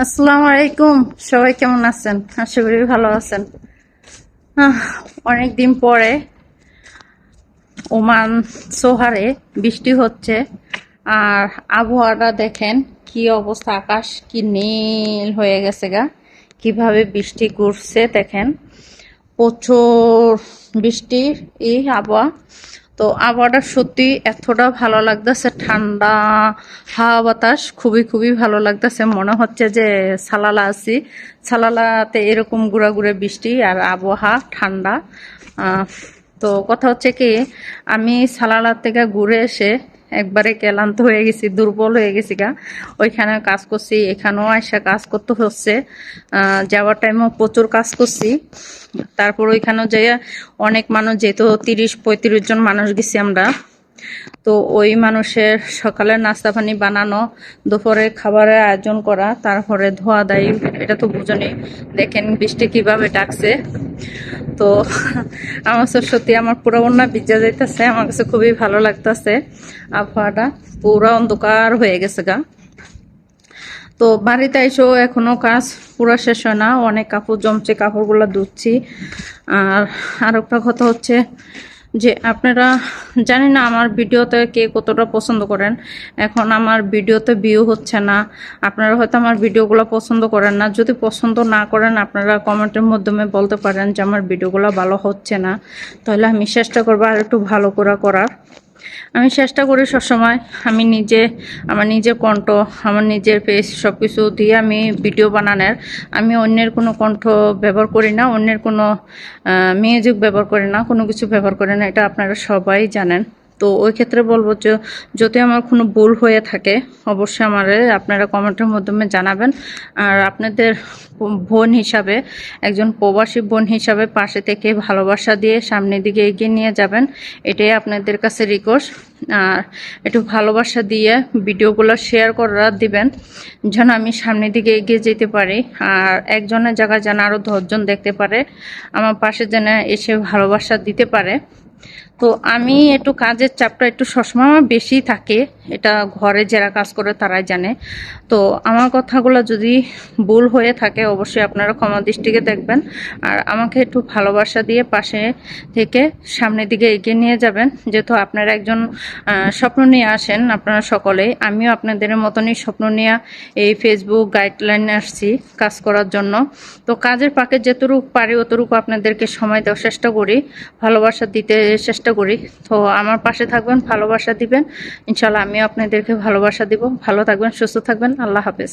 আসসালামু আলাইকুম। সবাই কেমন আছেন? আশা করি ভালো আছেন। অনেকদিন পরে ওমান সোহারে বৃষ্টি হচ্ছে, আর আবহাওয়াটা দেখেন কি অবস্থা, আকাশ কি নীল হয়ে গেছে গা, কিভাবে বৃষ্টি করছে দেখেন, প্রচুর বৃষ্টির এই আবহাওয়া। তো আবহাওয়াটা সত্যি এতটা ভালো লাগতেছে, ঠান্ডা হাওয়া বাতাস খুবই খুবই ভালো লাগতেছে। মনে হচ্ছে যে সালালা আছি, সালালাতে এরকম ঘুরে বৃষ্টি আর আবহাওয়া ঠান্ডা। তো কথা হচ্ছে কি, আমি সালালা থেকে ঘুরে এসে একবারে ক্লান্ত হয়ে গেছি, দুর্বল হয়ে গেছি গা। ওইখানে কাজ করছি, এখানেও এসে কাজ করতে হচ্ছে। যাওয়ার টাইমেও প্রচুর কাজ করছি। তারপর ওইখানেও যাই অনেক মানুষ, যেহেতু 30-35 জন মানুষ গেছি আমরা। তো ওই মানুষের সকালের নাস্তা পানি বানানো, দুপুরে খাবারের আয়োজন করা, তারপরে ধোয়া দায়ী, এটা তো বুঝনি। দেখেন বৃষ্টি কিভাবে ডাকছে। তো আমার তো সত্যি আমার পুরো অন্য ভিজা যাইতেছে, আমার কাছে খুবই ভালো লাগতেছে। আবহাওয়াটা পুরো অন্ধকার হয়ে গেছে গা। তো বাড়িতে এসেও এখনো কাজ পুরো শেষ হয় না, অনেক কাপড় জমছে, কাপড়গুলো ধুচ্ছি। আর একটা কথা হচ্ছে যে আপনারা জানি না আমার ভিডিওতে কে কতটা পছন্দ করেন। এখন আমার ভিডিওতে ভিউ হচ্ছে না, আপনারা হয়তো আমার ভিডিওগুলো পছন্দ করেন না। যদি পছন্দ না করেন আপনারা কমেন্টের মাধ্যমে বলতে পারেন যে আমার ভিডিওগুলো ভালো হচ্ছে না, তাহলে আমি চেষ্টা করবো আর একটু ভালো করার। আমি চেষ্টা করি সবসময় আমি নিজে, আমার নিজের কণ্ঠ, আমার নিজের ফেস সব কিছু দিয়ে আমি ভিডিও বানানোর। আমি অন্যের কোনো কণ্ঠ ব্যবহার করি না, অন্যের কোনো মিউজিক ব্যবহার করি না, কোনো কিছু ব্যবহার করি না, এটা আপনারা সবাই জানেন। তো ওই ক্ষেত্রে বলবো যে যদি আমার কোনো ভুল হয়ে থাকে অবশ্যই আমারে আপনারা কমেন্টের মাধ্যমে জানাবেন। আর আপনাদের বোন হিসাবে, একজন প্রবাসী বোন হিসাবে পাশে থেকে ভালোবাসা দিয়ে সামনের দিকে এগিয়ে নিয়ে যাবেন, এটাই আপনাদের কাছে রিকোয়েস্ট। আর একটু ভালোবাসা দিয়ে ভিডিওগুলো শেয়ার করে দিবেন, যেন আমি সামনের দিকে এগিয়ে যেতে পারি। আর একজনের জায়গায় যেন আরও 10 জন দেখতে পারে, আমার পাশে যেন এসে ভালোবাসা দিতে পারে। তো আমি একটু কাজের চাপটা একটু সবসময় আমার বেশি থাকে, এটা ঘরে যারা কাজ করে তারাই জানে। তো আমার কথাগুলো যদি ভুল হয়ে থাকে অবশ্যই আপনারা ক্ষমা দৃষ্টিকে দেখবেন। আর আমাকে একটু ভালোবাসা দিয়ে পাশে থেকে সামনের দিকে এগিয়ে নিয়ে যাবেন, যেহেতু আপনারা একজন স্বপ্ন নিয়ে আসেন আপনারা সকলেই। আমিও আপনাদের মতনই স্বপ্ন নিয়ে এই ফেসবুক গাইডলাইনে আসছি কাজ করার জন্য। তো কাজের পাকে যতটুকু পারি অতটুকু আপনাদেরকে সময় দেওয়ার চেষ্টা করি, ভালোবাসা দিতে চেষ্টা করি। তো আমার পাশে থাকবেন, ভালোবাসা দিবেন, ইনশাল্লাহ আমিও আপনাদেরকে ভালোবাসা দিব। ভালো থাকবেন, সুস্থ থাকবেন, আল্লাহ হাফেজ।